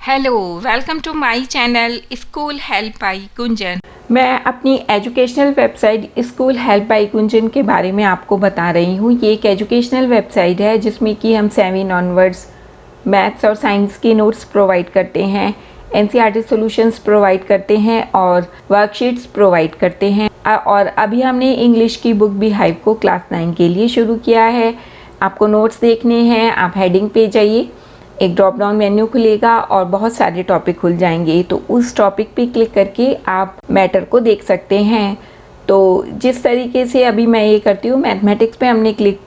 Hello, welcome to my channel school help by Gunjan. मैं अपनी educational website school help by Gunjan के बारे में आपको बता रही हूँ। ये एक एजुकेशनल वेबसाइट है जिसमें कि हम 7 ऑनवर्ड्स मैथ्स और साइंस के नोट्स प्रोवाइड करते हैं, एनसीईआरटी सॉल्यूशंस प्रोवाइड करते हैं और वर्कशीट्स प्रोवाइड करते हैं। और अभी हमने इंग्लिश की बुक भी हाइव को क्लास 9 के लिए शुरू किया है। आपको नोट्स देखने हैं, आप हेडिंग पे जाइए, एक ड्रॉप डाउन मेन्यू खुलेगा और बहुत सारे टॉपिक खुल जाएंगे। तो उस टॉपिक पे क्लिक करके आप मैटर को देख सकते हैं। तो जिस तरीके से अभी मैं ये करती हूँ, मैथमेटिक्स पे हमने क्लिक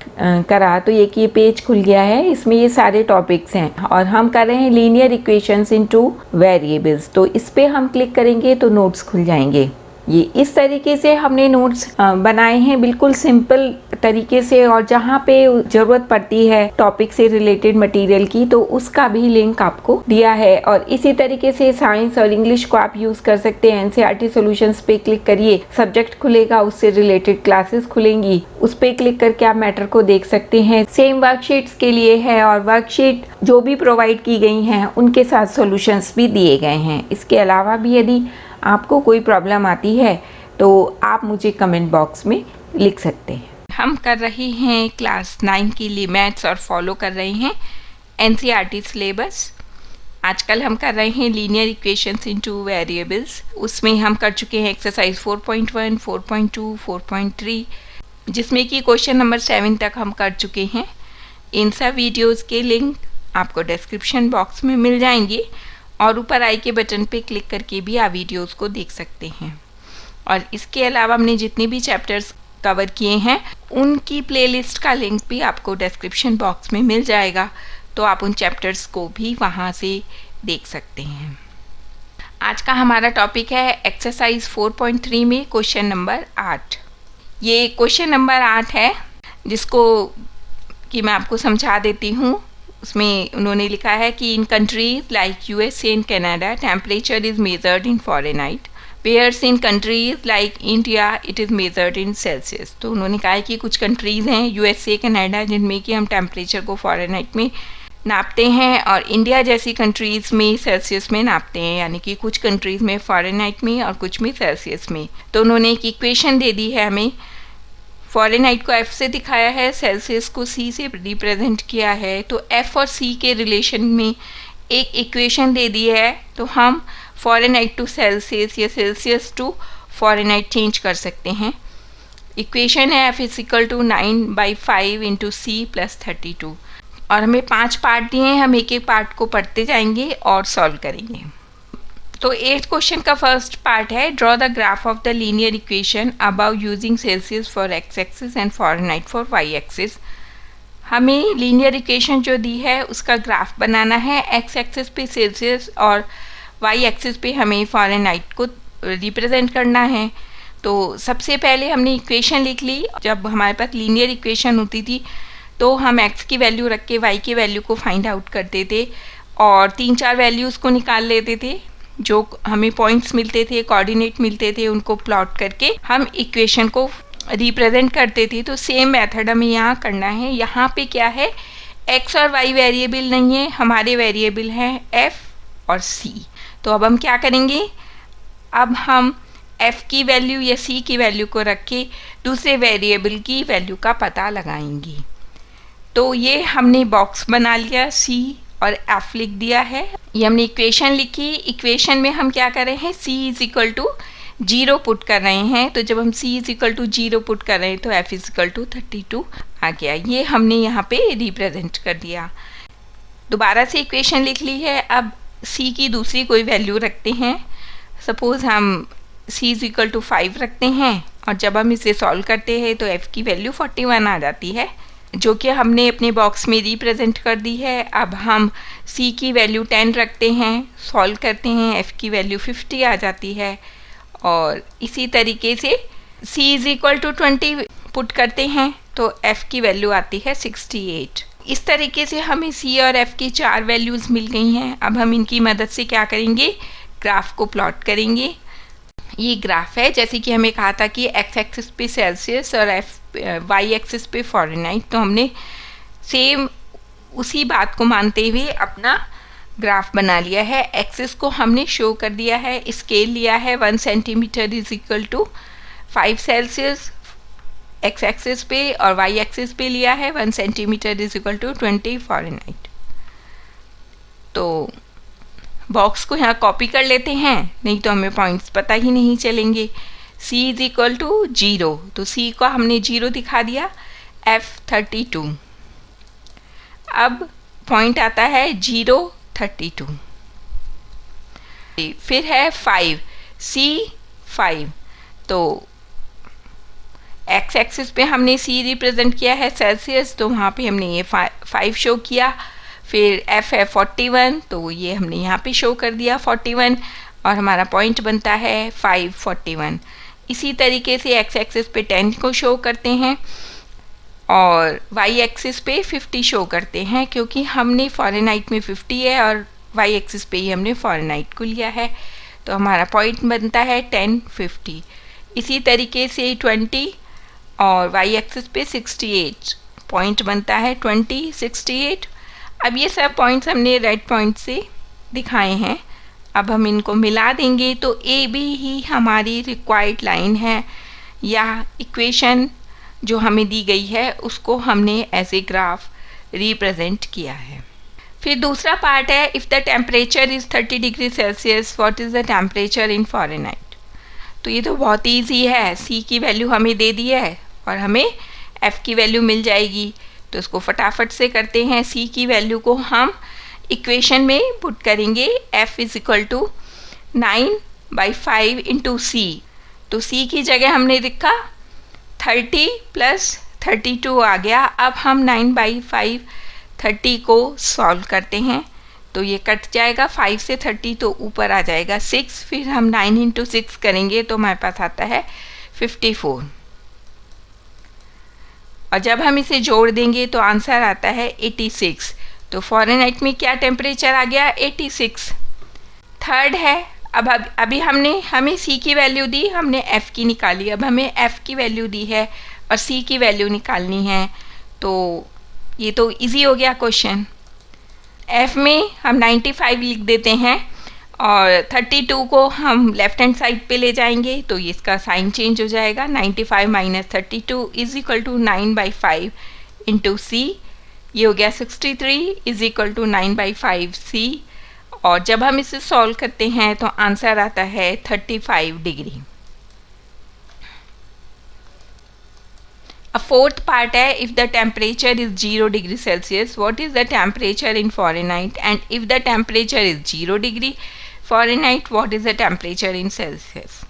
करा तो ये पेज खुल गया है। इसमें ये सारे टॉपिक्स हैं और हम कर रहे हैं लीनियर इक्वेशंस इनटू वेरिएबल्स। तो इस पे हम क्लिक करेंगे तो नोट्स खुल जाएंगे। ये इस तरीके से हमने नोट्स बनाए हैं, बिल्कुल सिंपल तरीके से। और जहाँ पे ज़रूरत पड़ती है टॉपिक से रिलेटेड मटेरियल की, तो उसका भी लिंक आपको दिया है। और इसी तरीके से साइंस और इंग्लिश को आप यूज़ कर सकते हैं। एनसीईआरटी सॉल्यूशंस पे क्लिक करिए, सब्जेक्ट खुलेगा, उससे रिलेटेड क्लासेस खुलेंगी, उस पर क्लिक करके आप मैटर को देख सकते हैं। सेम वर्कशीट्स के लिए है और वर्कशीट जो भी प्रोवाइड की गई हैं उनके साथ सॉल्यूशंस भी दिए गए हैं। इसके अलावा भी यदि आपको कोई प्रॉब्लम आती है तो आप मुझे कमेंट बॉक्स में लिख सकते हैं। हम कर रहे हैं क्लास 9 के लिए मैथ्स और फॉलो कर रहे हैं एनसीईआरटी सिलेबस। आजकल हम कर रहे हैं लीनियर इक्वेशंस इनटू वेरिएबल्स। उसमें हम कर चुके हैं एक्सरसाइज 4.1, 4.2, 4.3, जिसमें कि क्वेश्चन नंबर 7 तक हम कर चुके हैं। इन सब वीडियोज़ के लिंक आपको डिस्क्रिप्शन बॉक्स में मिल जाएंगे और ऊपर आई के बटन पे क्लिक करके भी आप वीडियोस को देख सकते हैं। और इसके अलावा हमने जितने भी चैप्टर्स कवर किए हैं उनकी प्लेलिस्ट का लिंक भी आपको डिस्क्रिप्शन बॉक्स में मिल जाएगा, तो आप उन चैप्टर्स को भी वहाँ से देख सकते हैं। आज का हमारा टॉपिक है एक्सरसाइज 4.3 में क्वेश्चन नंबर 8। ये क्वेश्चन नंबर 8 है जिसको कि मैं आपको समझा देती हूँ। उसमें उन्होंने लिखा है कि in countries like USA and Canada temperature is measured in Fahrenheit, whereas in countries like India it is measured in Celsius. तो उन्होंने कहा है कि कुछ कंट्रीज़ हैं यूएसए कनाडा जिनमें कि हम टेम्परेचर को फ़ारेनहाइट में नापते हैं और इंडिया जैसी कंट्रीज़ में सेल्सियस में नापते हैं, यानी कि कुछ कंट्रीज़ में फ़ारेनहाइट में और कुछ में सेल्सियस में। तो उन्होंने एक इक्वेशन दे दी है हमें। फ़ारेनहाइट को F से दिखाया है, सेल्सियस को C से रिप्रेजेंट किया है। तो F और C के रिलेशन में एक इक्वेशन दे दी है, तो हम फ़ारेनहाइट टू सेल्सियस या सेल्सियस टू फ़ारेनहाइट चेंज कर सकते हैं। इक्वेशन है F = 9/5 × C + 32 और हमें 5 पार्ट दिए हैं। हम एक एक पार्ट को पढ़ते जाएंगे और सॉल्व करेंगे। तो 8th क्वेश्चन का फर्स्ट पार्ट है, draw the graph of the linear equation above using Celsius for X axis and Fahrenheit for Y axis. हमें लीनियर इक्वेशन जो दी है उसका ग्राफ बनाना है। एक्स एक्सिस पे सेल्सियस और वाई एक्सिस पे हमें फ़ारेनहाइट को रिप्रेजेंट करना है। तो सबसे पहले हमने इक्वेशन लिख ली। जब हमारे पास लीनियर इक्वेशन होती थी तो हम एक्स की वैल्यू रख के वाई की वैल्यू को फाइंड आउट करते थे और 3-4 वैल्यूज़ को निकाल लेते थे। जो हमें पॉइंट्स मिलते थे, कोऑर्डिनेट मिलते थे, उनको प्लॉट करके हम इक्वेशन को रिप्रेजेंट करते थे। तो सेम मेथड हमें यहाँ करना है। यहाँ पे क्या है, एक्स और वाई वेरिएबल नहीं है, हमारे वेरिएबल हैं एफ और सी। तो अब हम क्या करेंगे, अब हम एफ की वैल्यू या सी की वैल्यू को रख के दूसरे वेरिएबल की वैल्यू का पता लगाएंगे। तो ये हमने बॉक्स बना लिया, सी और एफ लिख दिया है। ये हमने इक्वेशन लिखी। इक्वेशन में हम क्या कर रहे हैं, c = 0 पुट कर रहे हैं। तो जब हम c = 0 पुट कर रहे हैं तो f = 32 आ गया। ये हमने यहाँ पे रिप्रेजेंट कर दिया। दोबारा से इक्वेशन लिख ली है। अब c की दूसरी कोई वैल्यू रखते हैं। सपोज़ हम c = 5 रखते हैं और जब हम इसे सॉल्व करते हैं तो f की वैल्यू 41 आ जाती है, जो कि हमने अपने बॉक्स में रिप्रेजेंट कर दी है। अब हम c की वैल्यू 10 रखते हैं, सॉल्व करते हैं, f की वैल्यू 50 आ जाती है। और इसी तरीके से c = 20 पुट करते हैं तो f की वैल्यू आती है 68। इस तरीके से हमें c और f की 4 वैल्यूज़ मिल गई हैं। अब हम इनकी मदद से क्या करेंगे, ग्राफ को प्लॉट करेंगे। ये ग्राफ है, जैसे कि हमें कहा था कि एक्स एक्सिस पे सेल्सियस और वाई एक्सिस पे फ़ारेनहाइट। तो हमने सेम उसी बात को मानते हुए अपना ग्राफ बना लिया है। एक्सिस को हमने शो कर दिया है, स्केल लिया है 1 centimetre is equal to 5 Celsius x axis पे, और वाई एक्सिस पे लिया है 1 centimetre is equal to 20 Fahrenheit. तो बॉक्स को यहाँ कॉपी कर लेते हैं, नहीं तो हमें पॉइंट्स पता ही नहीं चलेंगे। c इज इक्वल टू 0, तो c को हमने 0 दिखा दिया। F32, अब पॉइंट आता है 0 32, फिर है 5 C5, तो एक्स एक्सिस पे हमने c रिप्रेजेंट किया है सेल्सियस, तो वहाँ पे हमने ये 5 शो किया। फिर f है 41, तो ये हमने यहाँ पे शो कर दिया 41, और हमारा पॉइंट बनता है 541। इसी तरीके से एक्स एक्सिस पे 10 को शो करते हैं और वाई एक्सिस पे 50 शो करते हैं, क्योंकि हमने फ़ारेनहाइट में 50 है और वाई एक्सिस पे ही हमने फ़ारेनहाइट को लिया है, तो हमारा पॉइंट बनता है 1050। इसी तरीके से 20 और वाई एक्सिस पे 68, पॉइंट बनता है 2068। अब ये सब पॉइंट्स हमने रेड पॉइंट से दिखाए हैं, अब हम इनको मिला देंगे तो ए बी ही हमारी रिक्वायर्ड लाइन है, या इक्वेशन जो हमें दी गई है उसको हमने ऐसे ग्राफ रिप्रेजेंट किया है। फिर दूसरा पार्ट है, if the temperature is 30 degree Celsius what is the temperature in Fahrenheit. तो ये तो बहुत ईजी है, सी की वैल्यू हमें दे दी है और हमें एफ़ की वैल्यू मिल जाएगी, तो इसको फटाफट से करते हैं। सी की वैल्यू को हम इक्वेशन में पुट करेंगे, F is equal to 9/5 into C, तो सी की जगह हमने लिखा 30 + 32 आ गया। अब हम 9/5 30 को सॉल्व करते हैं, तो ये कट जाएगा, 5 से 30 तो ऊपर आ जाएगा 6, फिर हम 9 इंटू 6 करेंगे तो हमारे पास आता है 54, और जब हम इसे जोड़ देंगे तो आंसर आता है 86। तो फ़ारेनहाइट में क्या टेम्परेचर आ गया, 86। थर्ड है, अभी हमें सी की वैल्यू दी, हमने एफ़ की निकाली, अब हमें एफ़ की वैल्यू दी है और सी की वैल्यू निकालनी है, तो ये तो इजी हो गया क्वेश्चन। एफ़ में हम 95 लिख देते हैं और 32 को हम लेफ्ट हैंड साइड पे ले जाएंगे, तो ये इसका साइन चेंज हो जाएगा, 95 - 32 इज इक्वल टू 9/5 इंटू सी, ये हो गया 63 इज इक्वल टू 9/5 सी, और जब हम इसे सॉल्व करते हैं तो आंसर आता है 35 डिग्री। A fourth part है, if the temperature is 0 degree Celsius, what is the temperature in Fahrenheit? And if the temperature is 0 degree Fahrenheit, what is the temperature in Celsius?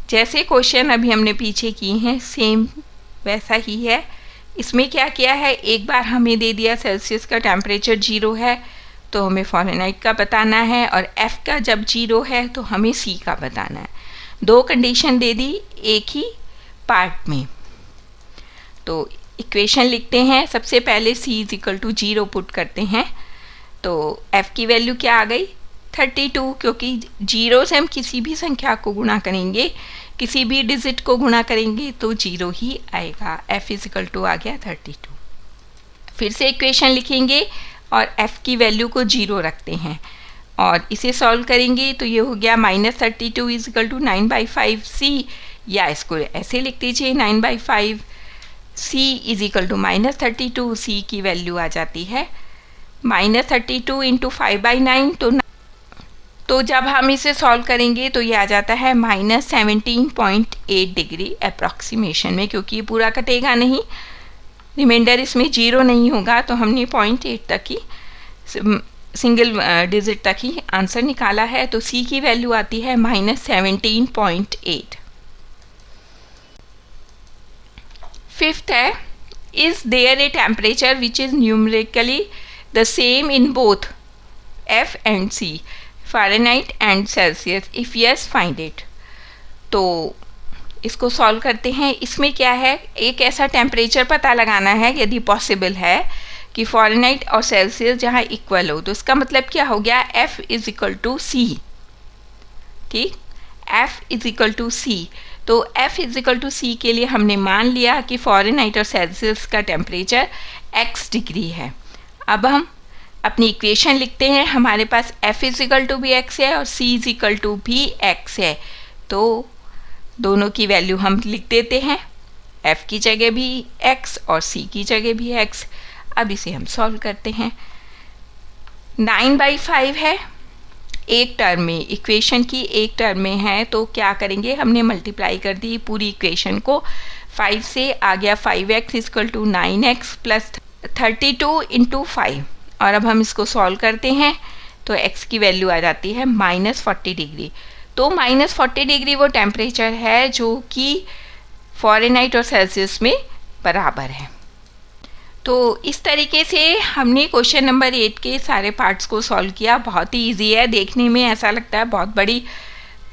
जैसे question अभी हमने पीछे किए हैं same वैसा ही है। इसमें क्या किया है, एक बार हमें दे दिया सेल्सियस का टेम्परेचर 0 है तो हमें फ़ारेनहाइट का बताना है, और एफ़ का जब 0 है तो हमें सी का बताना है। दो कंडीशन दे दी एक ही पार्ट में, तो इक्वेशन लिखते हैं। सबसे पहले c is equal to 0 put करते हैं, तो f की वैल्यू क्या आ गई 32, क्योंकि 0 से हम किसी भी संख्या को गुणा करेंगे, किसी भी डिजिट को गुणा करेंगे तो 0 ही आएगा। f इज इक्वल टू आ गया 32। फिर से इक्वेशन लिखेंगे और f की वैल्यू को 0 रखते हैं और इसे सॉल्व करेंगे, तो ये हो गया -32 इज इक्वल टू 9/5 c, या इसको ऐसे लिख दीजिए 9/5 c is equal to -32, c की वैल्यू आ जाती है -32 इंटू 5/9, तो जब हम इसे सॉल्व करेंगे तो ये आ जाता है -17.8 डिग्री अप्रॉक्सीमेशन में, क्योंकि ये पूरा कटेगा नहीं, रिमाइंडर इसमें 0 नहीं होगा, तो हमने 0.8 तक ही सिंगल डिजिट तक ही आंसर निकाला है, तो c की वैल्यू आती है -17.8। फिफ्थ है, is there a temperature which is numerically the same in both F and C, Fahrenheit and Celsius, if yes find it. तो इसको सॉल्व करते हैं। इसमें क्या है, एक ऐसा टेम्परेचर पता लगाना है यदि पॉसिबल है कि फ़ारेनहाइट और सेल्सियस जहाँ इक्वल हो, तो इसका मतलब क्या हो गया, एफ इज इक्वल टू सी, ठीक, एफ इज इक्वल टू सी। तो f इज इक्वल टू सी के लिए हमने मान लिया कि फ़ारेनहाइट और सेल्सियस का टेम्परेचर x डिग्री है। अब हम अपनी इक्वेशन लिखते हैं। हमारे पास f इजिकल टू भी x है और c इजिकल टू भी x है, तो दोनों की वैल्यू हम लिख देते हैं, f की जगह भी x और c की जगह भी x। अब इसे हम सॉल्व करते हैं। 9/5 है, एक टर्म में, इक्वेशन की एक टर्म में है, तो क्या करेंगे, हमने मल्टीप्लाई कर दी पूरी इक्वेशन को 5 से, आ गया 5x equal to 9x plus 32 into 5। और अब हम इसको सॉल्व करते हैं तो x की वैल्यू आ जाती है -40 डिग्री। तो -40 डिग्री वो टेम्परेचर है जो कि फ़ारेनहाइट और सेल्सियस में बराबर है। तो इस तरीके से हमने क्वेश्चन नंबर 8 के सारे पार्ट्स को सॉल्व किया। बहुत ही इजी है, देखने में ऐसा लगता है बहुत बड़ी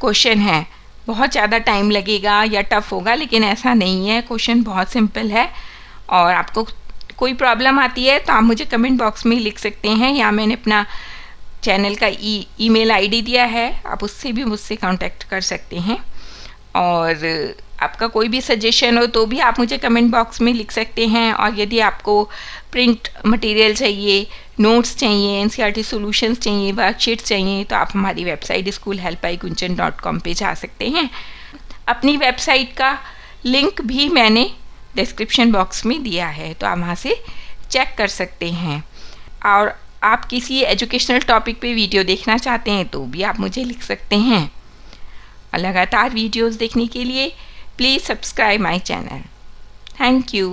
क्वेश्चन है, बहुत ज़्यादा टाइम लगेगा या टफ होगा, लेकिन ऐसा नहीं है, क्वेश्चन बहुत सिंपल है। और आपको कोई प्रॉब्लम आती है तो आप मुझे कमेंट बॉक्स में लिख सकते हैं, या मैंने अपना चैनल का ईमेल आईडी दिया है, आप उससे भी मुझसे कांटेक्ट कर सकते हैं। और आपका कोई भी सजेशन हो तो भी आप मुझे कमेंट बॉक्स में लिख सकते हैं। और यदि आपको प्रिंट मटेरियल चाहिए, नोट्स चाहिए, NCERT सॉल्यूशंस चाहिए, वर्कशीट्स चाहिए, तो आप हमारी वेबसाइट schoolhelpbygunjan.com पे जा सकते हैं। अपनी वेबसाइट का लिंक भी मैंने डिस्क्रिप्शन बॉक्स में दिया है, तो आप वहाँ से चेक कर सकते हैं। और आप किसी एजुकेशनल टॉपिक पे वीडियो देखना चाहते हैं तो भी आप मुझे लिख सकते हैं। और लगातार वीडियोस देखने के लिए please subscribe my channel. Thank you.